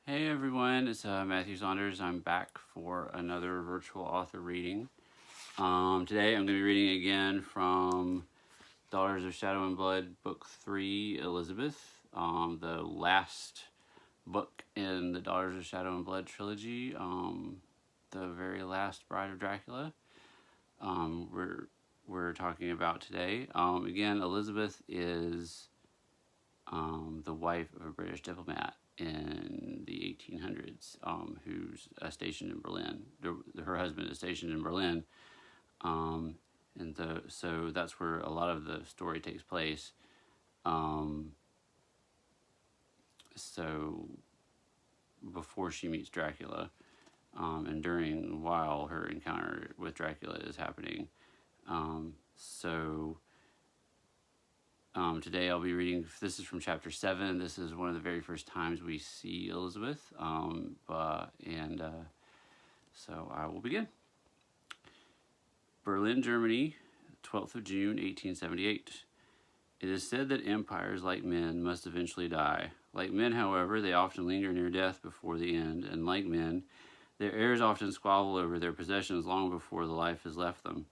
Hey everyone, it's Matthew Saunders. I'm back for another virtual author reading. Today I'm going to be reading again from Daughters of Shadow and Blood, Book 3, Elizabeth, the last book in the Daughters of Shadow and Blood trilogy, the very last Bride of Dracula. We're talking about today. Again, Elizabeth is the wife of a British diplomat in the 1800s, who's stationed in Berlin. Her husband is stationed in Berlin, so that's where a lot of the story takes place. So before she meets Dracula, and while her encounter with Dracula is happening. Today I'll be reading, this is from chapter 7. This is one of the very first times we see Elizabeth, so I will begin. Berlin, Germany, 12th of June, 1878. It is said that empires, like men, must eventually die. Like men, however, they often linger near death before the end, and like men, their heirs often squabble over their possessions long before the life has left them.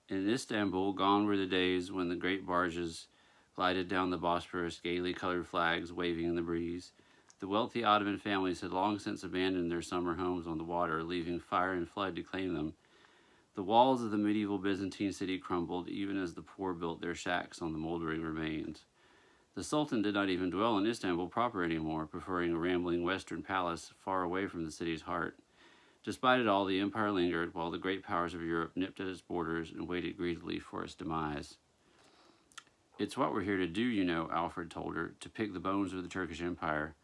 In Istanbul, gone were the days when the great barges glided down the Bosphorus, gaily colored flags waving in the breeze. The wealthy Ottoman families had long since abandoned their summer homes on the water, leaving fire and flood to claim them. The walls of the medieval Byzantine city crumbled, even as the poor built their shacks on the moldering remains. The Sultan did not even dwell in Istanbul proper anymore, preferring a rambling western palace far away from the city's heart. Despite it all, the empire lingered, while the great powers of Europe nipped at its borders and waited greedily for its demise. It's what we're here to do, you know, Alfred told her, to pick the bones of the Turkish Empire.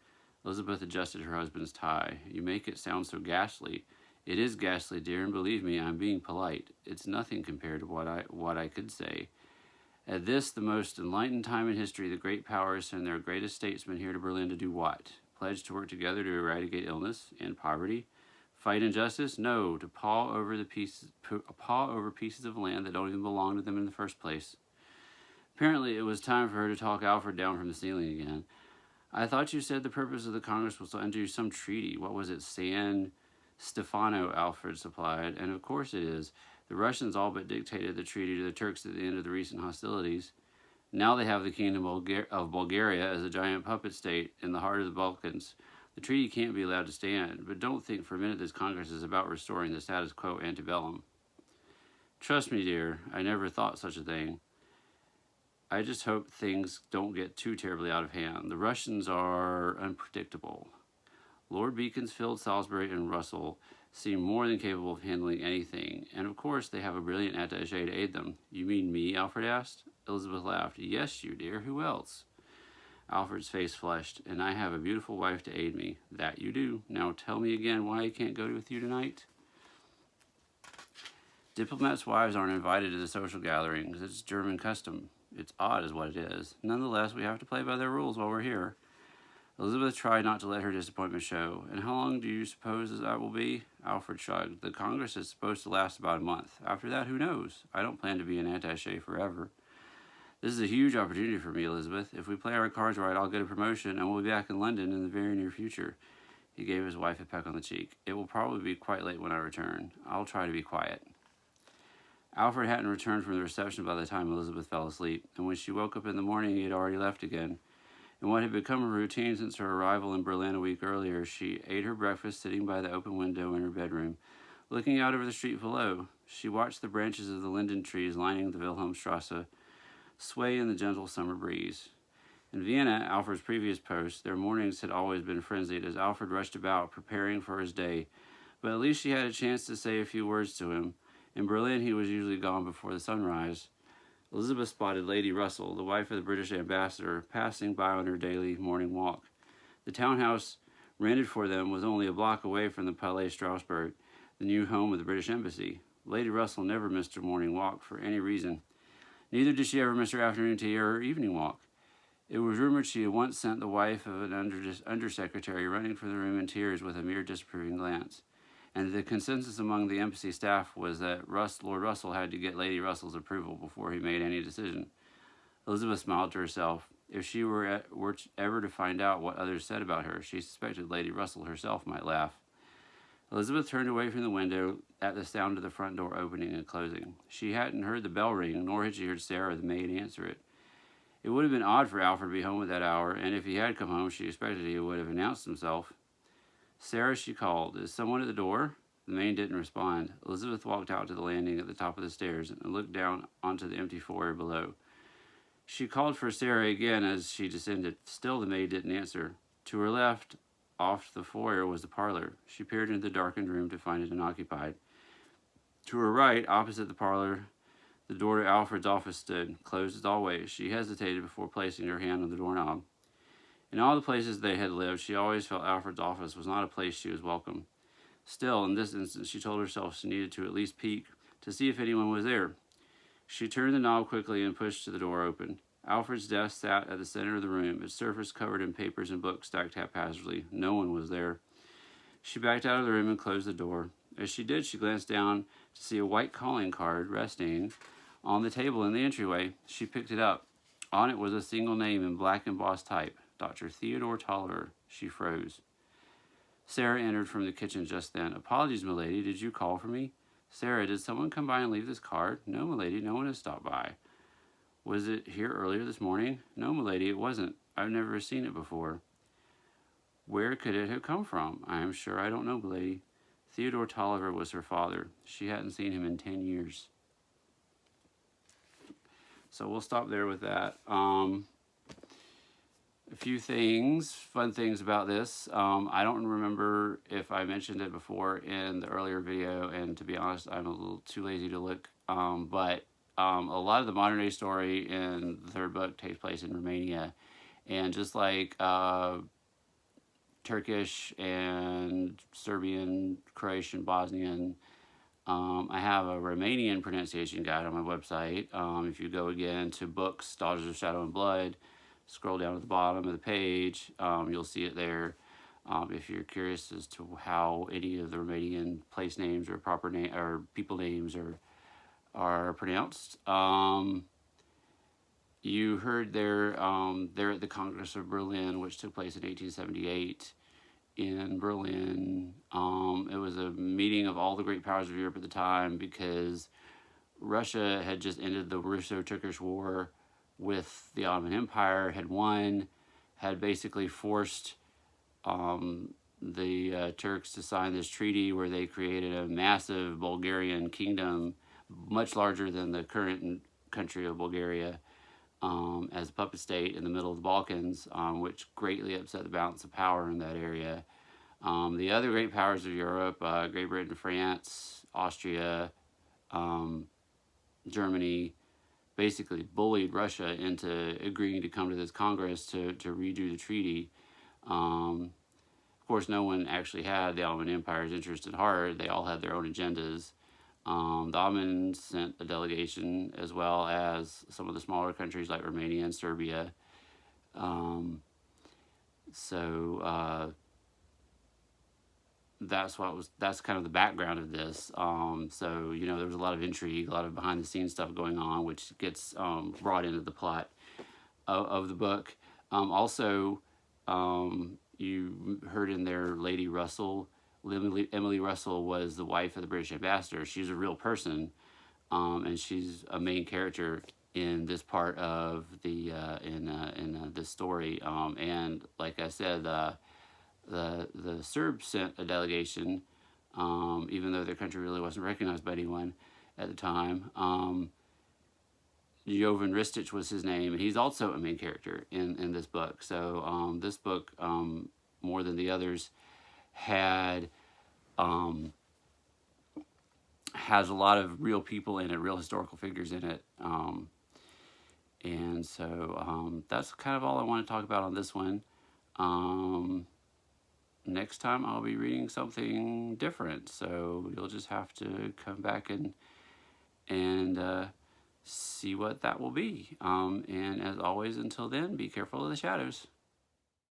Elizabeth adjusted her husband's tie. You make it sound so ghastly. It is ghastly, dear, and believe me, I'm being polite. It's nothing compared to what I could say. At this, the most enlightened time in history, the great powers send their greatest statesmen here to Berlin to do what? Pledge to work together to eradicate illness and poverty? Fight injustice? No, to paw over pieces of land that don't even belong to them in the first place. Apparently, it was time for her to talk Alfred down from the ceiling again. I thought you said the purpose of the Congress was to enter some treaty. What was it, San Stefano? Alfred supplied. And of course it is. The Russians all but dictated the treaty to the Turks at the end of the recent hostilities. Now they have the Kingdom of Bulgaria as a giant puppet state in the heart of the Balkans. The treaty can't be allowed to stand, but don't think for a minute this Congress is about restoring the status quo antebellum. Trust me, dear, I never thought such a thing. I just hope things don't get too terribly out of hand. The Russians are unpredictable. Lord Beaconsfield, Salisbury, and Russell seem more than capable of handling anything, and of course they have a brilliant attaché to aid them. You mean me? Alfred asked. Elizabeth laughed. Yes, you dear. Who else? Alfred's face flushed. And I have a beautiful wife to aid me. That you do. Now tell me again why I can't go with you tonight. Diplomats' wives aren't invited to the social gatherings. It's German custom. It's odd is what it is. Nonetheless, we have to play by their rules while we're here. Elizabeth tried not to let her disappointment show. And how long do you suppose that will be? Alfred shrugged. The Congress is supposed to last about a month. After that, who knows? I don't plan to be an attaché forever. This is a huge opportunity for me, Elizabeth. If we play our cards right, I'll get a promotion, and we'll be back in London in the very near future. He gave his wife a peck on the cheek. It will probably be quite late when I return. I'll try to be quiet. Alfred hadn't returned from the reception by the time Elizabeth fell asleep, and when she woke up in the morning, he had already left again. In what had become a routine since her arrival in Berlin a week earlier, she ate her breakfast sitting by the open window in her bedroom, looking out over the street below. She watched the branches of the linden trees lining the Wilhelmstrasse sway in the gentle summer breeze. In Vienna, Alfred's previous post, their mornings had always been frenzied as Alfred rushed about, preparing for his day, but at least she had a chance to say a few words to him. In Berlin, he was usually gone before the sunrise. Elizabeth spotted Lady Russell, the wife of the British ambassador, passing by on her daily morning walk. The townhouse rented for them was only a block away from the Palais Strasbourg, the new home of the British Embassy. Lady Russell never missed her morning walk for any reason. Neither did she ever miss her afternoon tea or her evening walk. It was rumored she had once sent the wife of an undersecretary running from the room in tears with a mere disapproving glance. And the consensus among the embassy staff was that Lord Russell had to get Lady Russell's approval before he made any decision. Elizabeth smiled to herself. If she were ever to find out what others said about her, she suspected Lady Russell herself might laugh. Elizabeth turned away from the window at the sound of the front door opening and closing. She hadn't heard the bell ring, nor had she heard Sarah, the maid, answer it. It would have been odd for Alfred to be home at that hour, and if he had come home, she expected he would have announced himself. "Sarah," she called, "is someone at the door?" The maid didn't respond. Elizabeth walked out to the landing at the top of the stairs and looked down onto the empty foyer below. She called for Sarah again as she descended. Still the maid didn't answer. To her left, off the foyer, was the parlor. She peered into the darkened room to find it unoccupied. To her right, opposite the parlor, the door to Alfred's office stood, closed as always. She hesitated before placing her hand on the doorknob. In all the places they had lived, she always felt Alfred's office was not a place she was welcome. Still, in this instance, she told herself she needed to at least peek to see if anyone was there. She turned the knob quickly and pushed the door open. Alfred's desk sat at the center of the room, its surface covered in papers and books stacked haphazardly. No one was there. She backed out of the room and closed the door. As she did, she glanced down to see a white calling card resting on the table in the entryway. She picked it up. On it was a single name in black embossed type, Dr. Theodore Tolliver. She froze. Sarah entered from the kitchen just then. "Apologies, milady. Did you call for me?" "Sarah, did someone come by and leave this card?" "No, milady, no one has stopped by." "Was it here earlier this morning?" "No, milady, it wasn't. I've never seen it before." "Where could it have come from?" "I am sure I don't know, milady." Theodore Tolliver was her father. She hadn't seen him in 10 years. So we'll stop there with that. A few things, fun things about this. I don't remember if I mentioned it before in the earlier video, and to be honest, I'm a little too lazy to look. But a lot of the modern day story in the third book takes place in Romania. And just like Turkish and Serbian, Croatian, Bosnian, I have a Romanian pronunciation guide on my website. If you go again to books, Daughters of Shadow and Blood, scroll down to the bottom of the page, you'll see it there. If you're curious as to how any of the Romanian place names or proper name or people names are pronounced. You heard they're at the Congress of Berlin, which took place in 1878 in Berlin. It was a meeting of all the great powers of Europe at the time because Russia had just ended the Russo-Turkish War with the Ottoman Empire, had won, had basically forced the Turks to sign this treaty where they created a massive Bulgarian kingdom, much larger than the current country of Bulgaria, as a puppet state in the middle of the Balkans, which greatly upset the balance of power in that area. The other great powers of Europe, Great Britain, France, Austria, Germany, basically bullied Russia into agreeing to come to this Congress to redo the treaty. Of course, no one actually had the Ottoman Empire's interest at heart. They all had their own agendas. The Ottomans sent a delegation, as well as some of the smaller countries like Romania and Serbia. That's kind of the background of this. So, you know, there was a lot of intrigue, a lot of behind the scenes stuff going on, which gets brought into the plot of the book. Also, you heard in there Lady Russell. Emily Russell was the wife of the British ambassador. She's a real person, and she's a main character in this part of the in this story. And like I said, the Serbs sent a delegation, even though their country really wasn't recognized by anyone at the time. Jovan Ristich was his name, and he's also a main character in this book. So this book, more than the others, has a lot of real people in it, real historical figures in it. And so that's kind of all I want to talk about on this one. Next time I'll be reading something different, so you'll just have to come back and see what that will be. And as always, until then, be careful of the shadows.